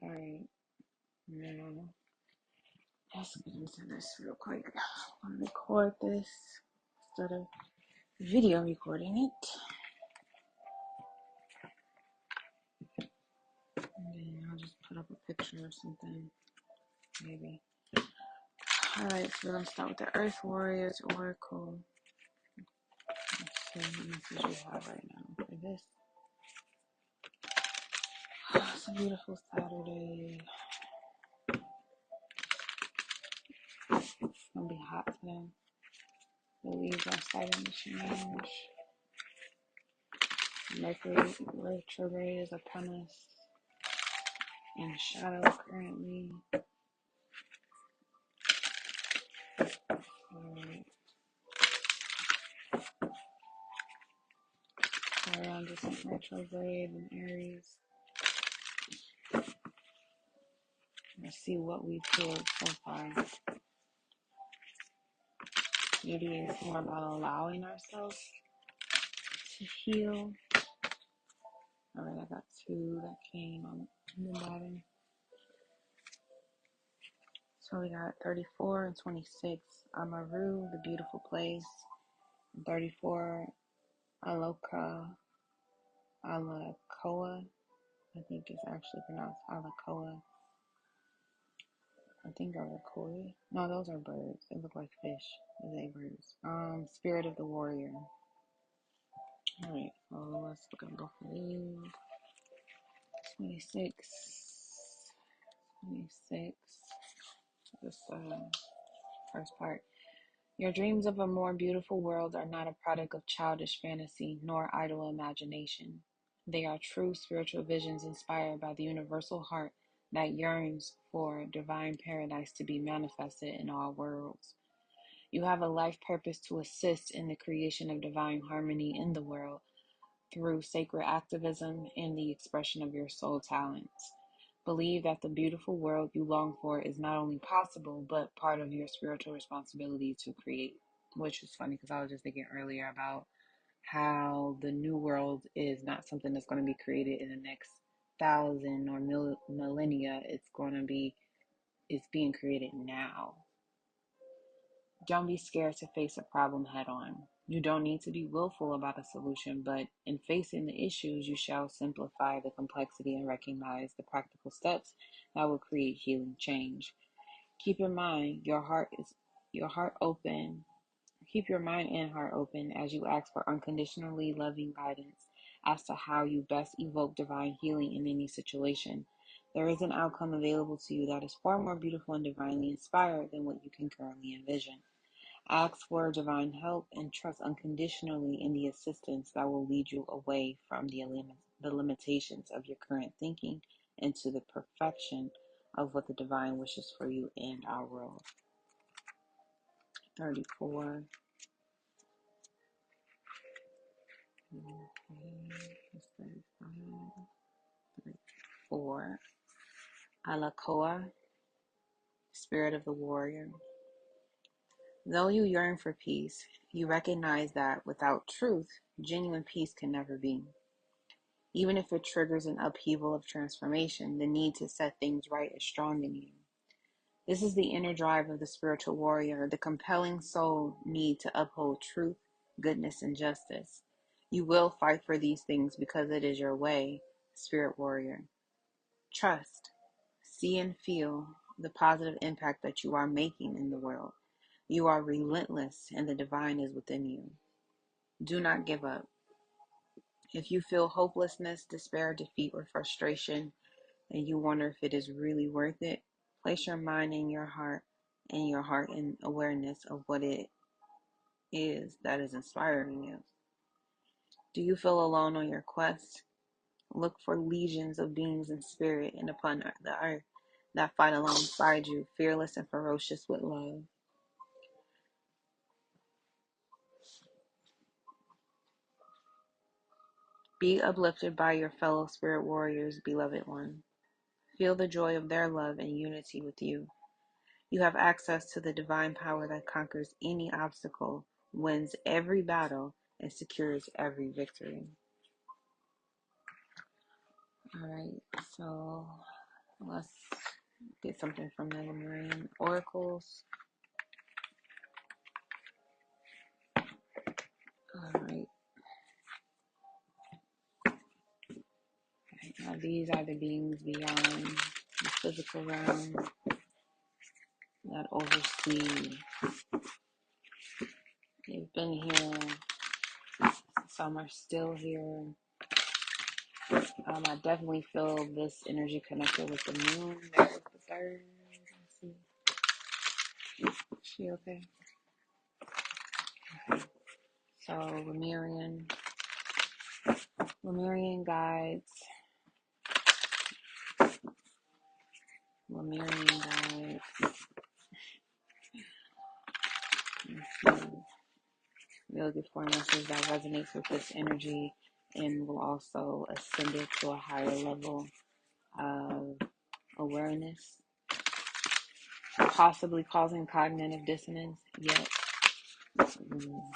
Alright, now let's get into this real quick. I'm gonna record this instead of video recording it. And then I'll just put up a picture or something, maybe. Alright, so we're gonna start with the Earth Warriors Oracle. Let's see what message we have right now for this. It's a beautiful Saturday. It's gonna be hot today. The leaves are starting to change. Mercury retrograde is upon us. In shadow currently. Around this retrograde in Aries. Let's see what we've healed so far. Maybe it's more about allowing ourselves to heal. Alright, I got 2 that came on the bottom. So we got 34 and 26. Amaru, the beautiful place. 34, Alakoa. I think it's actually pronounced Alakoa. I think those are koi. No, those are birds. They look like fish. Those are birds. Spirit of the warrior. Alright, so let's go for these. 26. 26. This first part. Your dreams of a more beautiful world are not a product of childish fantasy nor idle imagination. They are true spiritual visions inspired by the universal heart that yearns for divine paradise to be manifested in all worlds. You have a life purpose to assist in the creation of divine harmony in the world through sacred activism and the expression of your soul talents. Believe that the beautiful world you long for is not only possible, but part of your spiritual responsibility to create. Which is funny because I was just thinking earlier about how the new world is not something that's going to be created in the next 1,000 or millennia. It's being created now. Don't be scared to face a problem head on. You don't need to be willful about a solution, but in facing the issues, you shall simplify the complexity and recognize the practical steps that will create healing change. Keep in mind your heart open. Keep your mind and heart open as you ask for unconditionally loving guidance as to how you best evoke divine healing in any situation. There is an outcome available to you that is far more beautiful and divinely inspired than what you can currently envision. Ask for divine help and trust unconditionally in the assistance that will lead you away from the limitations of your current thinking into the perfection of what the divine wishes for you and our world. 34. 34. Alakoa, Spirit of the Warrior. Though you yearn for peace, you recognize that without truth, genuine peace can never be. Even if it triggers an upheaval of transformation, the need to set things right is strong in you. This is the inner drive of the spiritual warrior, the compelling soul need to uphold truth, goodness, and justice. You will fight for these things because it is your way, spirit warrior. Trust, see and feel the positive impact that you are making in the world. You are relentless and the divine is within you. Do not give up. If you feel hopelessness, despair, defeat, or frustration, and you wonder if it is really worth it, place your mind in your heart in awareness of what it is that is inspiring you. Do you feel alone on your quest? Look for legions of beings in spirit and upon the earth that fight alongside you, fearless and ferocious with love. Be uplifted by your fellow spirit warriors, beloved one. Feel the joy of their love and unity with you. You have access to the divine power that conquers any obstacle, wins every battle, and secures every victory. Alright, so Let's get something from the Lemurian oracles. All right. Now, these are the beings beyond the physical realm that oversee. They've been here. Some are still here. I definitely feel this energy connected with the moon. There's the third. Let's see. Is she okay? So Lemurian guides. Lemurian guides. Let's see. We're looking for a message that resonates with this energy and will also ascend it to a higher level of awareness, possibly causing cognitive dissonance, yet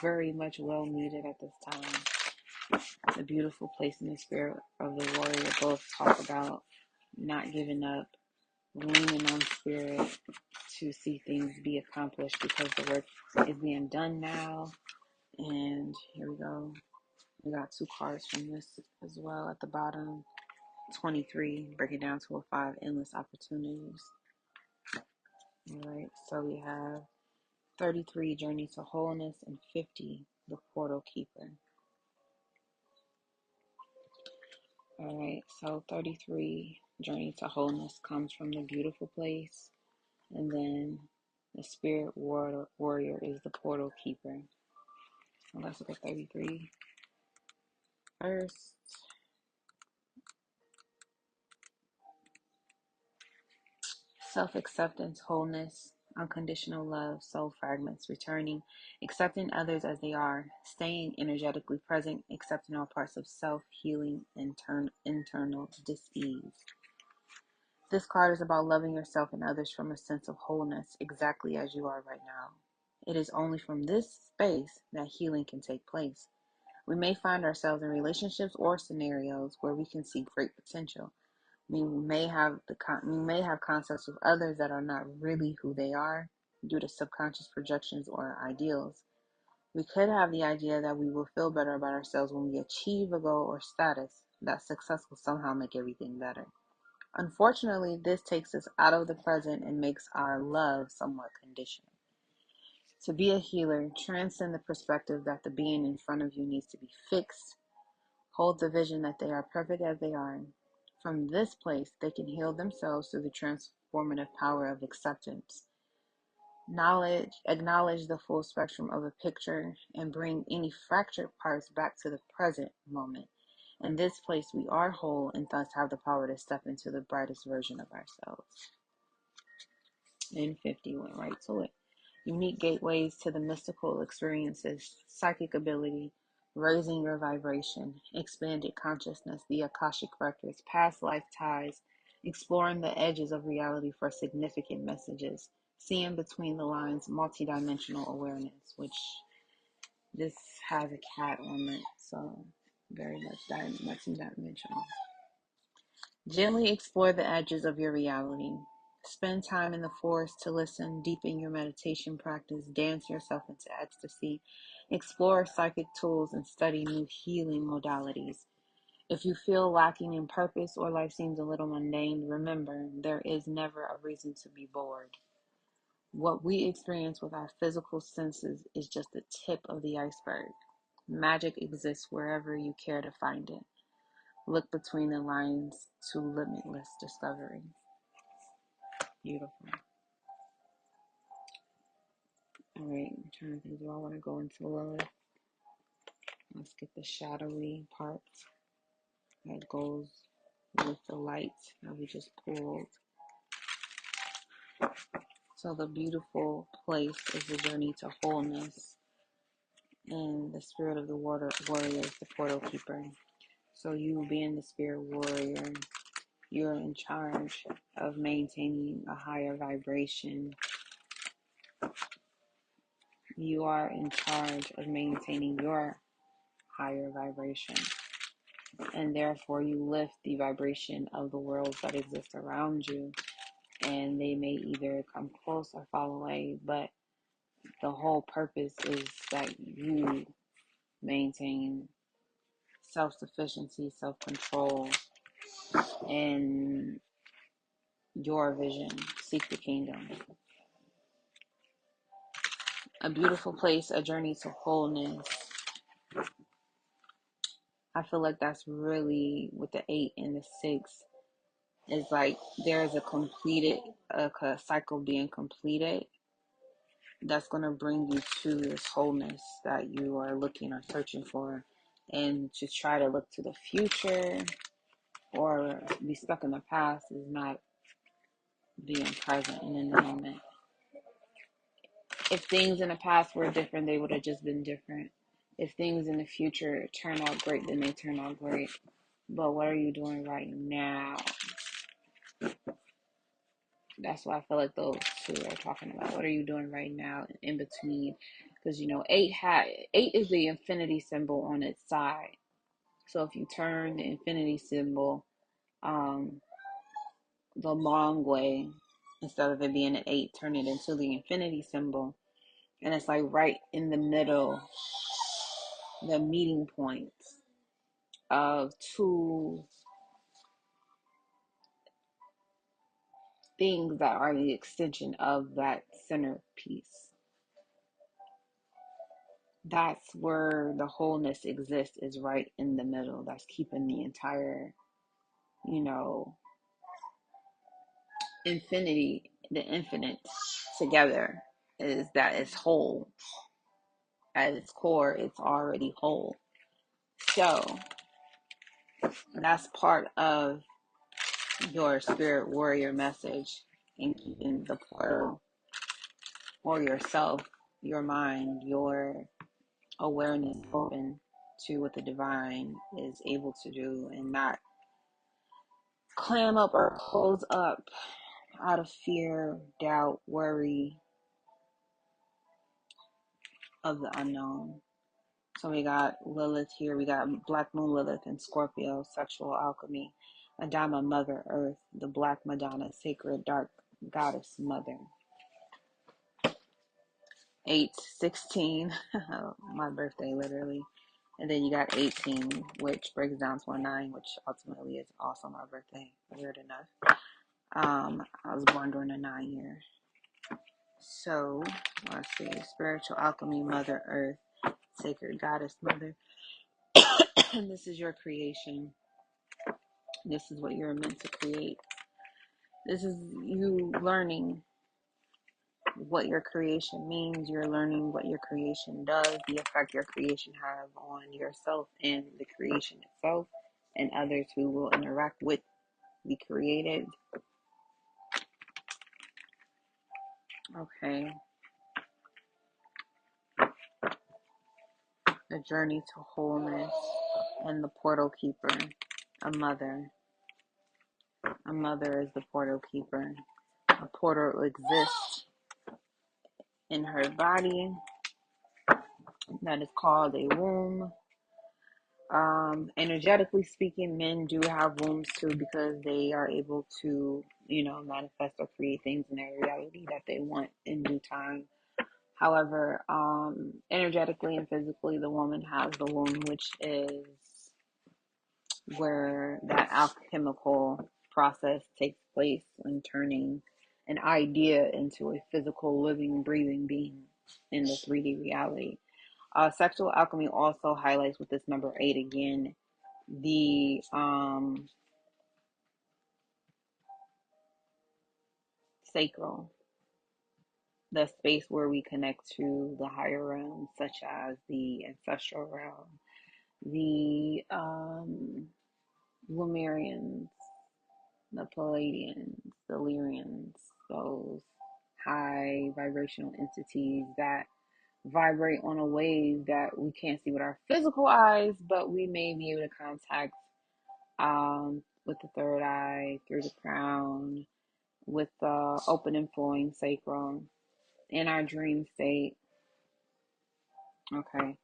very much well needed at this time. The beautiful place in the spirit of the warrior both talk about not giving up, leaning on spirit to see things be accomplished because the work is being done now. And here we go. We got 2 cards from this as well at the bottom. 23, break it down to a 5, endless opportunities. All right, so we have 33, journey to wholeness, and 50, the portal keeper. All right, so 33, journey to wholeness, comes from the beautiful place, and then the spirit warrior is the portal keeper. So let's look at 33 first. Self-acceptance, wholeness, unconditional love, soul fragments, returning, accepting others as they are, staying energetically present, accepting all parts of self, healing, and internal dis-ease. This card is about loving yourself and others from a sense of wholeness, exactly as you are right now. It is only from this space that healing can take place. We may find ourselves in relationships or scenarios where we can see great potential. We may have concepts of others that are not really who they are due to subconscious projections or ideals. We could have the idea that we will feel better about ourselves when we achieve a goal or status, that success will somehow make everything better. Unfortunately, this takes us out of the present and makes our love somewhat conditional. To be a healer, transcend the perspective that the being in front of you needs to be fixed. Hold the vision that they are perfect as they are. From this place, they can heal themselves through the transformative power of acceptance. Acknowledge the full spectrum of a picture and bring any fractured parts back to the present moment. In this place, we are whole and thus have the power to step into the brightest version of ourselves. And 50 went right to it. Unique gateways to the mystical experiences, psychic ability, raising your vibration, expanded consciousness, the Akashic records, past life ties, exploring the edges of reality for significant messages, seeing between the lines, multidimensional awareness, which this has a cat on it, so very much multidimensional. Gently explore the edges of your reality. Spend time in the forest to listen, deepen your meditation practice, dance yourself into ecstasy, explore psychic tools, and study new healing modalities. If you feel lacking in purpose or life seems a little mundane, remember, there is never a reason to be bored. What we experience with our physical senses is just the tip of the iceberg. Magic exists wherever you care to find it. Look between the lines to limitless discovery. Beautiful. All right, I'm trying to think, do I want to go into Lilith? Let's get the shadowy part that goes with the light that we just pulled. So the beautiful place is the journey to wholeness, and the spirit of the warrior is the portal keeper. So you being the spirit warrior, you're in charge of maintaining a higher vibration. You are in charge of maintaining your higher vibration. and therefore you lift the vibration of the worlds that exist around you, and they may either come close or fall away, but the whole purpose is that you maintain self-sufficiency, self-control, and your vision. Seek the kingdom. A beautiful place, a journey to wholeness. I feel like that's really with the 8 and the 6. It's like there's a cycle being completed that's going to bring you to this wholeness that you are looking or searching for. And to try to look to the future or be stuck in the past is not being present and in the moment. If things in the past were different, they would have just been different. If things in the future turn out great, then they turn out great. But what are you doing right now? That's what I feel like those two are talking about. What are you doing right now in between? Because eight is the infinity symbol on its side. So if you turn the infinity symbol the long way, instead of it being an 8, turn it into the infinity symbol, and it's like right in the middle, the meeting point of two things that are the extension of that centerpiece. That's where the wholeness exists, is right in the middle. That's keeping the entire, the infinite together, is that it's whole. At its core, it's already whole. So that's part of your spirit warrior message in keeping the portal, or yourself, your mind, your awareness open to what the divine is able to do, and not clam up or close up out of fear, doubt, worry of the unknown. So we got Lilith here. We got Black Moon Lilith and Scorpio, sexual alchemy. Adamah, Mother Earth. The Black Madonna, sacred dark goddess mother. 8/16, my birthday literally. And then you got 18, which breaks down to a 9, which ultimately is also my birthday, weird enough. I was born during a 9 year. So, let's see. Spiritual alchemy, Mother Earth, sacred goddess mother. And this is your creation. This is what you're meant to create. This is you learning what your creation means. You're learning what your creation does, the effect your creation has on yourself and the creation itself, and others who will interact with the created. Okay. The journey to wholeness and the portal keeper. A mother. A mother is the portal keeper. A portal exists in her body that is called a womb. Energetically speaking, men do have wombs too, because they are able to, manifest or create things in their reality that they want in due time. However, energetically and physically, the woman has the womb, which is where that alchemical process takes place in turning an idea into a physical, living, breathing being in the 3D reality. Sexual alchemy also highlights with this number 8 again the sacral, the space where we connect to the higher realms, such as the ancestral realm, the Lemurians, the Palladians, the Lyrians, those high vibrational entities that vibrate on a wave that we can't see with our physical eyes, but we may be able to contact with the third eye, through the crown, with the open and flowing sacrum, in our dream state. Okay,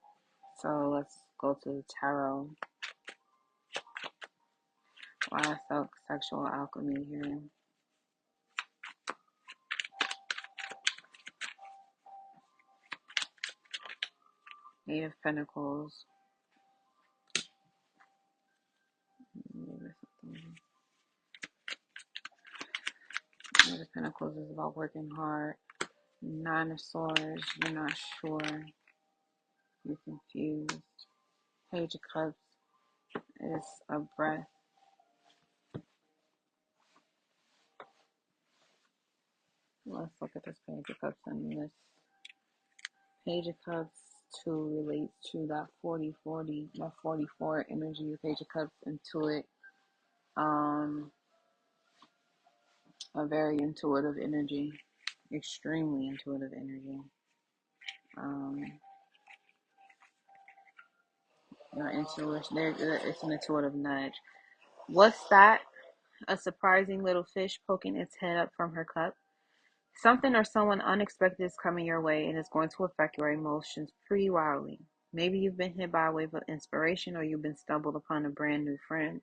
so let's go to the tarot. Last sexual alchemy here. Eight of Pentacles. Eight of Pentacles is about working hard. Nine of Swords, you're not sure. You're confused. Page of Cups is a breath. Let's look at this Page of Cups, and this Page of Cups too relates to that 40-40, that 44 energy of Page of Cups into it. A very intuitive energy, extremely intuitive energy. Your intuition, it's an intuitive nudge. What's that? A surprising little fish poking its head up from her cup. Something or someone unexpected is coming your way and it's going to affect your emotions pretty wildly. Maybe you've been hit by a wave of inspiration or you've been stumbled upon a brand new friend.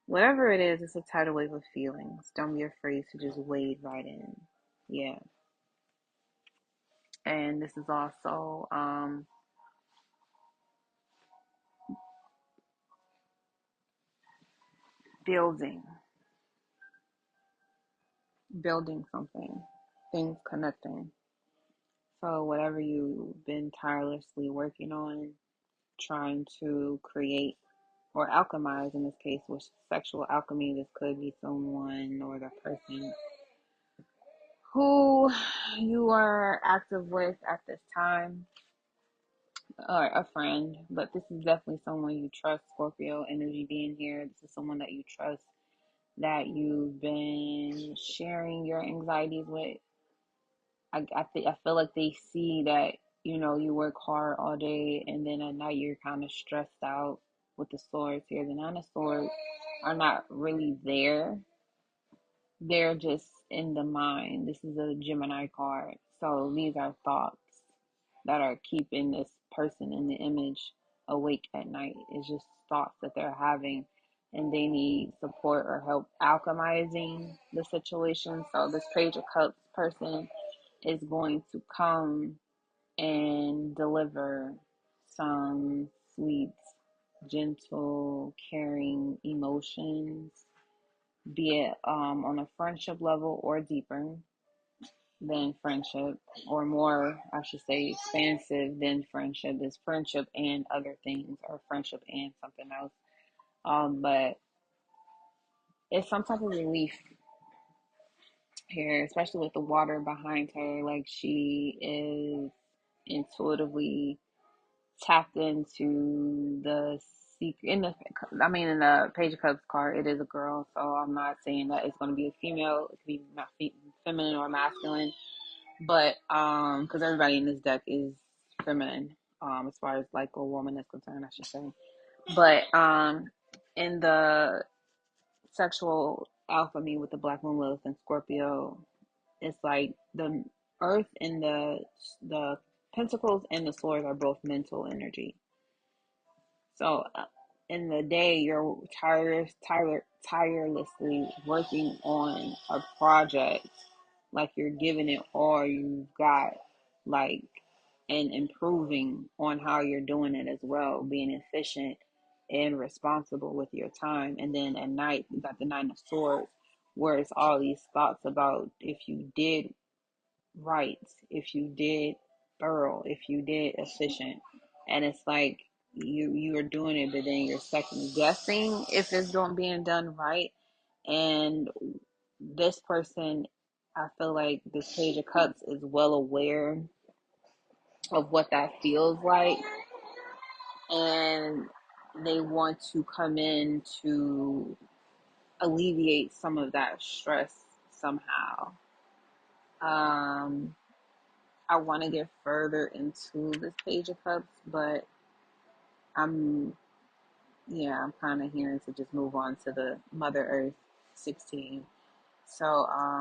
Whatever it is, it's a tidal wave of feelings. Don't be afraid to just wade right in. Yeah. And this is also building something, things connecting. So whatever you've been tirelessly working on, trying to create or alchemize, in this case with sexual alchemy, this could be someone or the person who you are active with at this time, or a friend, but this is definitely someone you trust. Scorpio energy being here, this is someone that you trust, that you've been sharing your anxieties with. I feel like they see that, you work hard all day and then at night you're kind of stressed out with the swords here. The Nine of Swords are not really there. They're just in the mind. This is a Gemini card. So these are thoughts that are keeping this person in the image awake at night. It's just thoughts that they're having and they need support or help alchemizing the situation. So this Page of Cups person is going to come and deliver some sweet, gentle, caring emotions, be it on a friendship level or deeper than friendship, or more, I should say, expansive than friendship. Is friendship and other things, or friendship and something else. But it's some type of relief here, especially with the water behind her. Like, she is intuitively tapped into the secret. In the Page of Cups card, it is a girl, so I'm not saying that it's going to be a female. It could be feminine or masculine, but because everybody in this deck is feminine, as far as like a woman is concerned, I should say. But in the sexual alchemy with the Black Moon, Lilith, and Scorpio, it's like the Earth and the Pentacles and the Swords are both mental energy. So in the day, you're tirelessly working on a project, like you're giving it all you've got, like, and improving on how you're doing it as well, being efficient and responsible with your time. And then at night, you got the Nine of Swords, where it's all these thoughts about if you did right, if you did thorough, if you did efficient. And it's like you are doing it, but then you're second guessing if it's being done right. And this person, I feel like this Page of Cups is well aware of what that feels like, and they want to come in to alleviate some of that stress somehow. I want to get further into this Page of Cups, but I'm kind of hearing to just move on to the Mother Earth 16. So,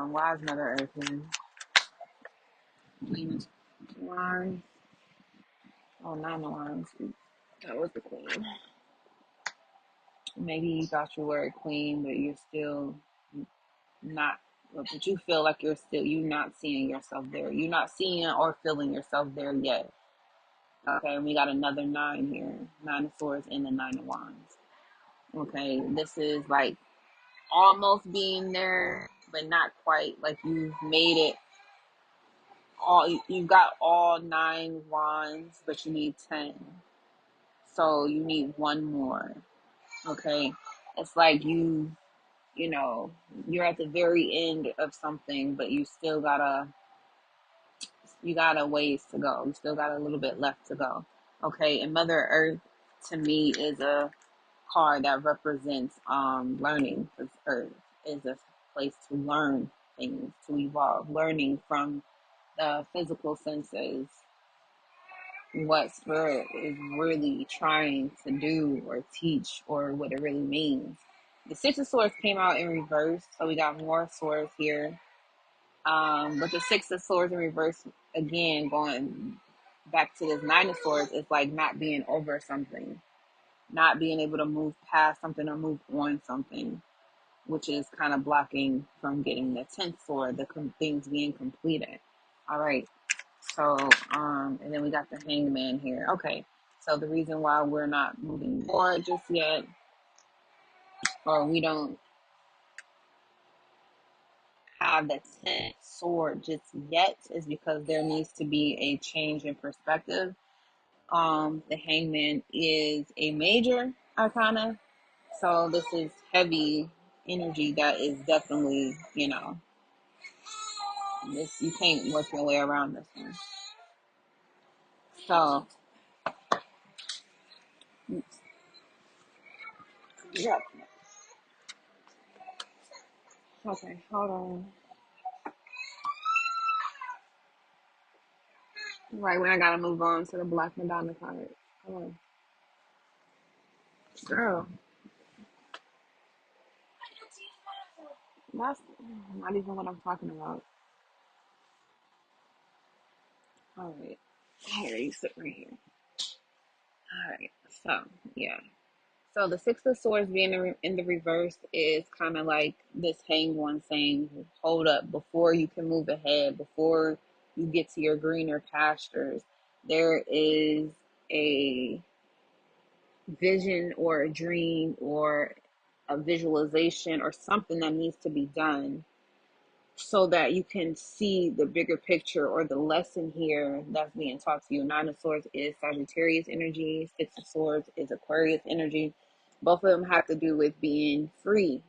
why is Mother Earth in Queen of Wands? Oh, Nine of Wands. That was the Queen. Maybe you thought you were a queen, but you're still not. But you feel like you're not seeing yourself there. You're not seeing or feeling yourself there yet. Okay, we got another 9 here. 9 of Swords and the 9 of Wands. Okay, this is like almost being there, but not quite. Like you've made it all. You've got all 9 wands, but you need 10. So you need one more. Okay, it's like you know, you're at the very end of something, but you got a ways to go. You still got a little bit left to go. Okay, and Mother Earth to me is a card that represents learning, because Earth is a place to learn things, to evolve, learning from the physical senses what spirit is really trying to do or teach or what it really means. The 6 of Swords came out in reverse, so we got more swords here. But the 6 of Swords in reverse, again, going back to this 9 of Swords, is like not being over something, not being able to move past something or move on something, which is kind of blocking from getting the 10th sword, things being completed. All right. So, and then we got the Hangman here. Okay. So the reason why we're not moving forward just yet, or we don't have the 10th sword just yet, is because there needs to be a change in perspective. The Hangman is a major arcana, so this is heavy energy that is definitely, this, you can't work your way around this one. So, yeah. Okay, hold on. Right when I gotta move on to the Black Madonna card. Hold on. Girl, that's not even what I'm talking about. Alright. Here, you sit right here. Alright, so, yeah. So the 6 of Swords being in the reverse is kind of like this hanged one saying, hold up, before you can move ahead, before you get to your greener pastures, there is a vision or a dream or a visualization or something that needs to be done so that you can see the bigger picture or the lesson here that's being taught to you. 9 of Swords is Sagittarius energy. 6 of Swords is Aquarius energy. Both of them have to do with being free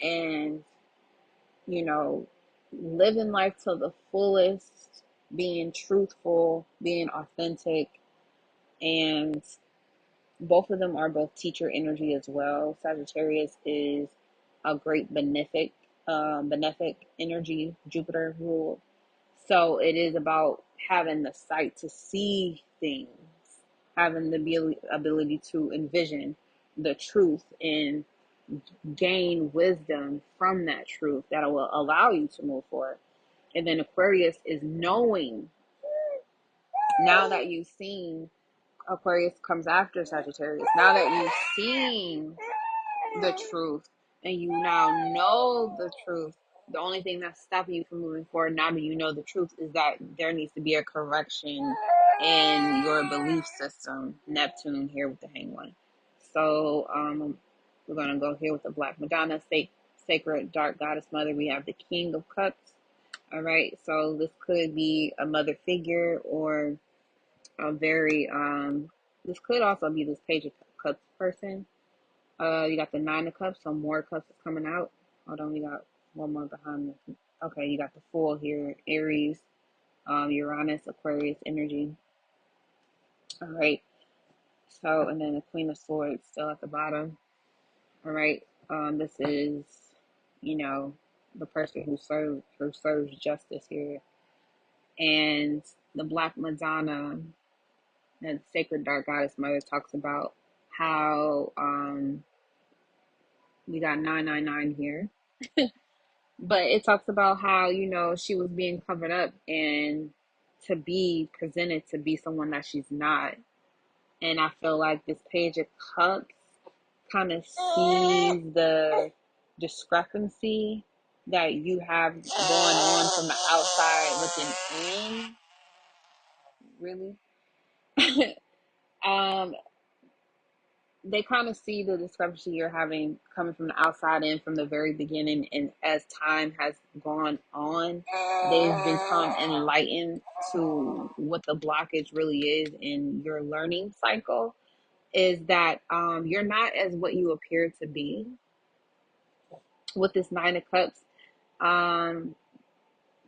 and, living life to the fullest, being truthful, being authentic, and both of them are both teacher energy as well. Sagittarius is a great benefic energy, Jupiter rule. So it is about having the sight to see things, having the ability to envision the truth and gain wisdom from that truth that will allow you to move forward. And then Aquarius is knowing, now that you've seen, Aquarius comes after Sagittarius. Now that you've seen the truth and you now know the truth, the only thing that's stopping you from moving forward now that you know the truth is that there needs to be a correction in your belief system. Neptune here with the Hanged One. So we're going to go here with the Black Madonna, Sacred Dark Goddess Mother. We have the King of Cups. All right, so this could be a mother figure or a very this could also be this Page of Cups person. You got the 9 of Cups, so more cups is coming out. Hold on, we got one more behind this. Okay, you got the Fool here, Aries, Uranus, Aquarius energy. All right, so and then the Queen of Swords still at the bottom. All right, this is, the person who serves justice here, and the Black Madonna, the Sacred Dark Goddess Mother, talks about how we got 999 here. But it talks about how, she was being covered up and to be presented to be someone that she's not. And I feel like this Page of Cups kind of sees the discrepancy that you have going on from the outside looking in. Really? um, they kind of see the discrepancy you're having coming from the outside in from the very beginning, and as time has gone on, they've become enlightened to what the blockage really is in your learning cycle. Is that you're not as what you appear to be with this Nine of Cups. Um,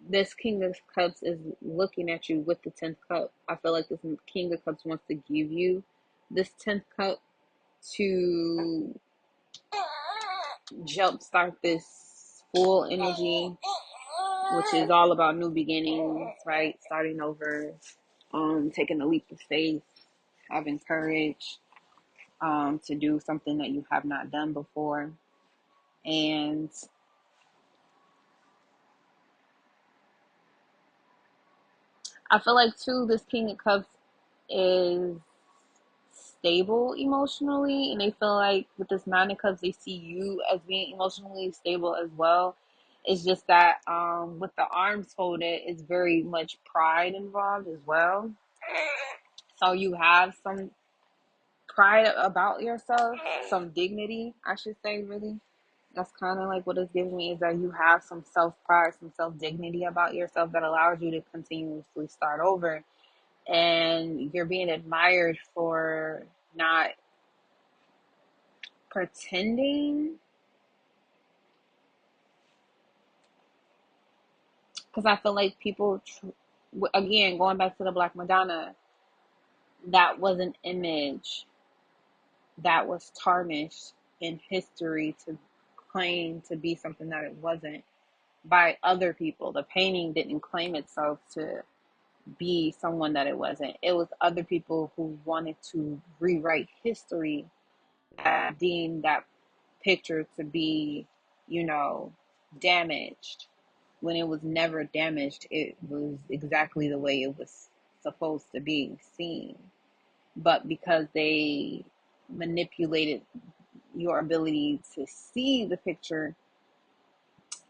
this King of Cups is looking at you with the 10th cup. I feel like this King of Cups wants to give you this 10th cup to jumpstart this full energy, which is all about new beginnings, right? Starting over, taking a leap of faith, having courage, to do something that you have not done before. And I feel like too, this King of Cups is stable emotionally, and they feel like with this Nine of Cups, they see you as being emotionally stable as well. It's just that with the arms folded, it's very much pride involved as well. So you have some pride about yourself, some dignity, I should say, really. That's kind of like what it's giving me, is that you have some self-pride, some self-dignity about yourself that allows you to continuously start over. And you're being admired for not pretending, because I feel like people, again, going back to the Black Madonna, that was an image that was tarnished in history to claim to be something that it wasn't by other people. The painting didn't claim itself to be someone that it wasn't. It was other people who wanted to rewrite history that deemed that picture to be, damaged, when it was never damaged. It was exactly the way it was supposed to be seen. But because they manipulated your ability to see the picture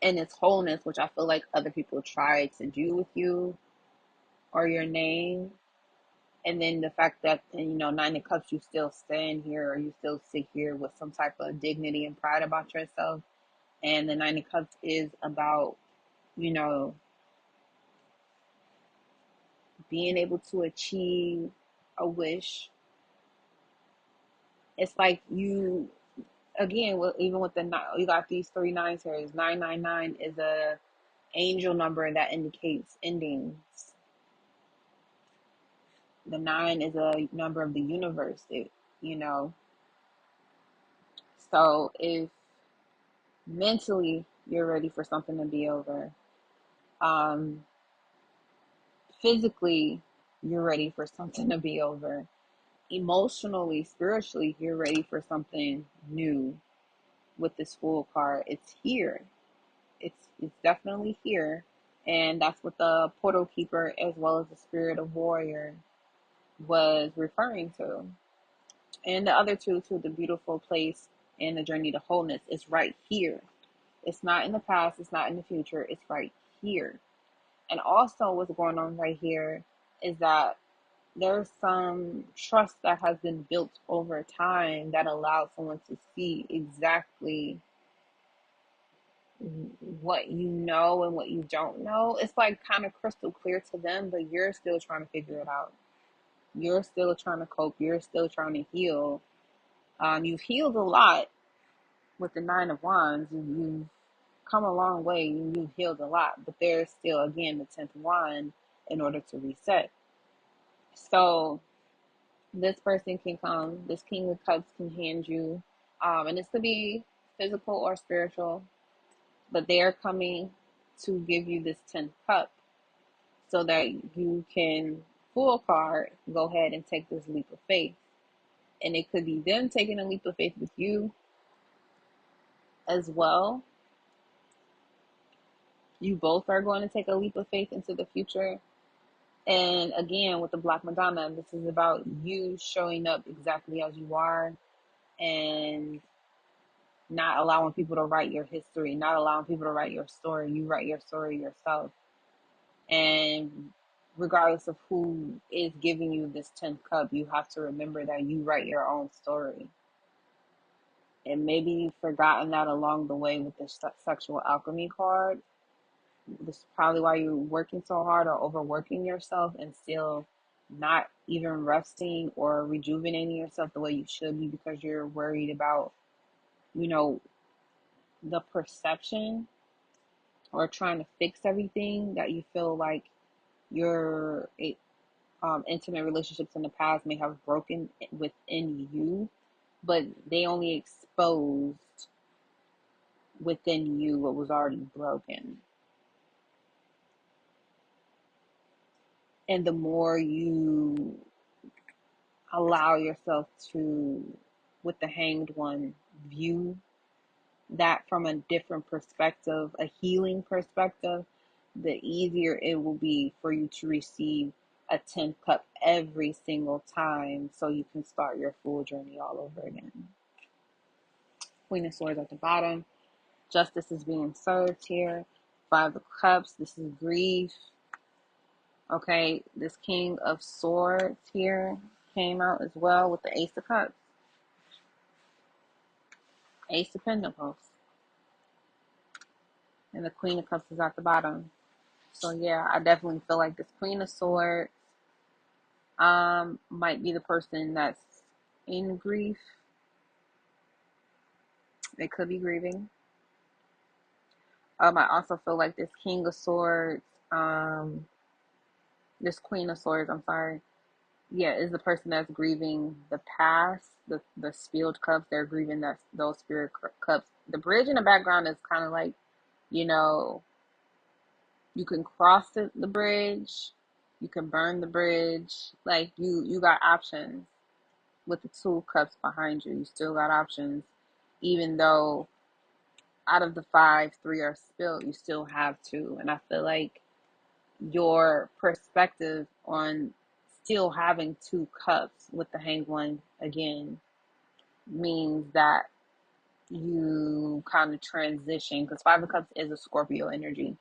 in its wholeness, which I feel like other people tried to do with you or your name, and then the fact that, Nine of Cups, you still stand here, or you still sit here with some type of dignity and pride about yourself. And the Nine of Cups is about, you know, being able to achieve a wish. It's like you, again, even with you got these three nines here. 999 is a angel number that indicates endings. The nine is a number of the universe. You know, so if mentally you're ready for something to be over, um, physically you're ready for something to be over, emotionally, spiritually, you're ready for something new. With this Fool card, it's here. It's definitely here. And that's what the portal keeper, as well as the spirit of warrior, was referring to. And the other two, to the beautiful place and the journey to wholeness, is right here. It's not in the past, it's not in the future, it's right here. And also what's going on right here is that there's some trust that has been built over time that allows someone to see exactly what you know and what you don't know. It's like kind of crystal clear to them, but you're still trying to figure it out. You're still trying to cope. You're still trying to heal. You've healed a lot with the Nine of Wands. You've come a long way. You've healed a lot, but there's still, again, the 10th wand in order to reset. So this person can come, this King of Cups can hand you, and this could be physical or spiritual, but they are coming to give you this 10th cup so that you can, Fool card, go ahead and take this leap of faith. And it could be them taking a leap of faith with you as well. You both are going to take a leap of faith into the future. And again, with the Black Madonna, this is about you showing up exactly as you are, and not allowing people to write your history, not allowing people to write your story. You write your story yourself. And regardless of who is giving you this 10th cup, you have to remember that you write your own story. And maybe you've forgotten that along the way with the sexual alchemy card. This is probably why you're working so hard or overworking yourself and still not even resting or rejuvenating yourself the way you should be, because you're worried about, you know, the perception, or trying to fix everything that you feel like your intimate relationships in the past may have broken within you, but they only exposed within you what was already broken. And the more you allow yourself to, with the Hanged One, view that from a different perspective, a healing perspective, the easier it will be for you to receive a 10th cup every single time, so you can start your full journey all over again. Queen of Swords at the bottom. Justice is being served here. 5 of Cups. This is grief. Okay, this King of Swords here came out as well with the Ace of Cups. Ace of Pentacles. And the Queen of Cups is at the bottom. So yeah, I definitely feel like this Queen of Swords might be the person that's in grief. They could be grieving. I also feel like this King of Swords, this Queen of Swords, I'm sorry, yeah, is the person that's grieving the past, the spilled cups. They're grieving those spirit cups. The bridge in the background is kind of like, you know, you can cross the bridge, you can burn the bridge. Like you got options with the 2 cups behind you. You still got options, even though out of the 5, 3 are spilled. You still have 2, and I feel like your perspective on still having 2 cups with the Hanged One again means that you kind of transition, because 5 of Cups is a Scorpio energy.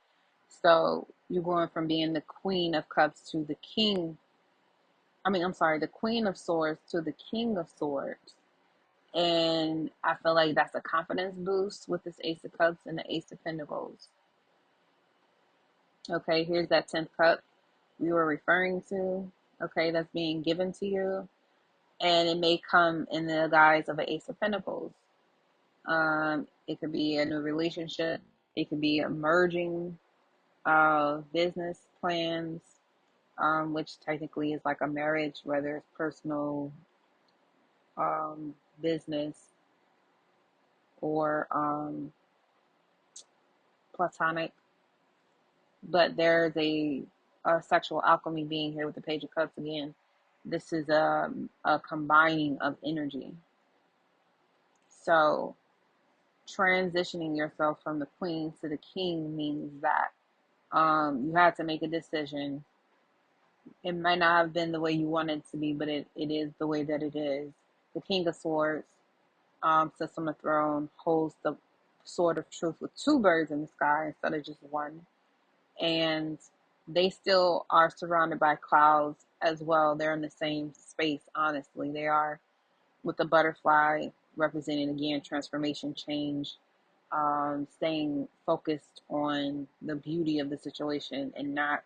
So you're going from being the Queen of Cups to the the Queen of Swords to the King of Swords. And I feel like that's a confidence boost with this Ace of Cups and the Ace of Pentacles. Okay, here's that 10th cup we were referring to. Okay, that's being given to you. And it may come in the guise of an Ace of Pentacles. It could be a new relationship. It could be a merging of business plans, which technically is like a marriage, whether it's personal, business, or platonic. But there's a sexual alchemy being here with the Page of Cups again. This is a combining of energy. So transitioning yourself from the Queen to the King means that you had to make a decision. It might not have been the way you wanted it to be, but it is the way that it is. The King of Swords sits on the throne, holds the sword of truth with 2 birds in the sky instead of just 1. And they still are surrounded by clouds as well. They're in the same space, honestly. They are, with the butterfly representing, again, transformation, change, staying focused on the beauty of the situation and not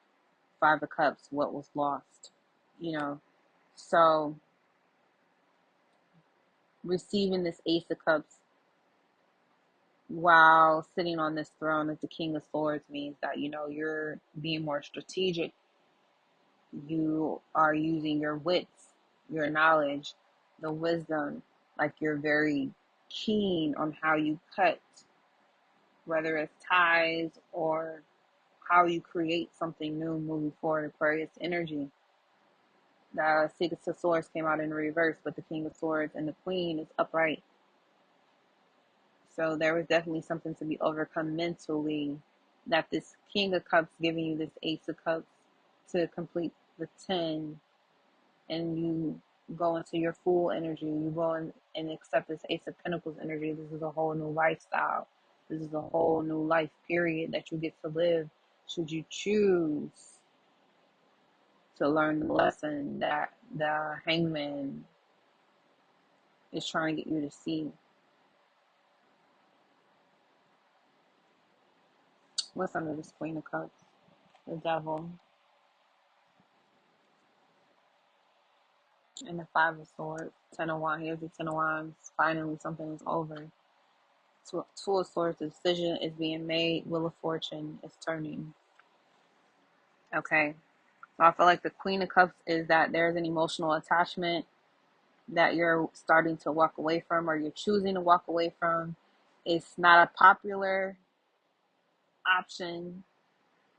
5 of Cups, what was lost, you know. So receiving this Ace of Cups while sitting on this throne as the King of Swords means that, you know, you're being more strategic. You are using your wits, your knowledge, the wisdom, like you're very keen on how you cut, whether it's ties or how you create something new moving forward. Aquarius energy. The Six of Swords came out in reverse, but the King of Swords and the Queen is upright. So there was definitely something to be overcome mentally, that this King of Cups giving you this Ace of Cups to complete the 10, and you go into your full energy. You go in and accept this Ace of Pentacles energy. This is a whole new lifestyle. This is a whole new life period that you get to live, should you choose to learn the lesson that the Hangman is trying to get you to see. What's under this Queen of Cups? The Devil. And the Five of Swords. Ten of Wands. Here's the Ten of Wands. Finally, something is over. Two of Swords. The decision is being made. Wheel of Fortune is turning. Okay. So I feel like the Queen of Cups is that there's an emotional attachment that you're starting to walk away from, or you're choosing to walk away from. It's not a popular option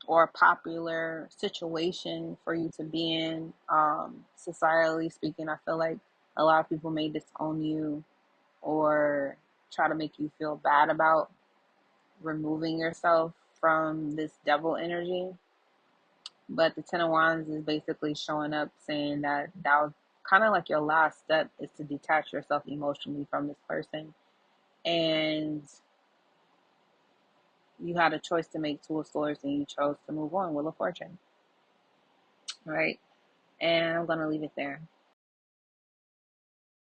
or a popular situation for you to be in. Societally speaking, I feel like a lot of people may disown you or try to make you feel bad about removing yourself from this devil energy. But the Ten of Wands is basically showing up saying that was kind of like your last step, is to detach yourself emotionally from this person. And you had a choice to make, Two of Swords, and you chose to move on. Wheel of Fortune. Right? And I'm going to leave it there.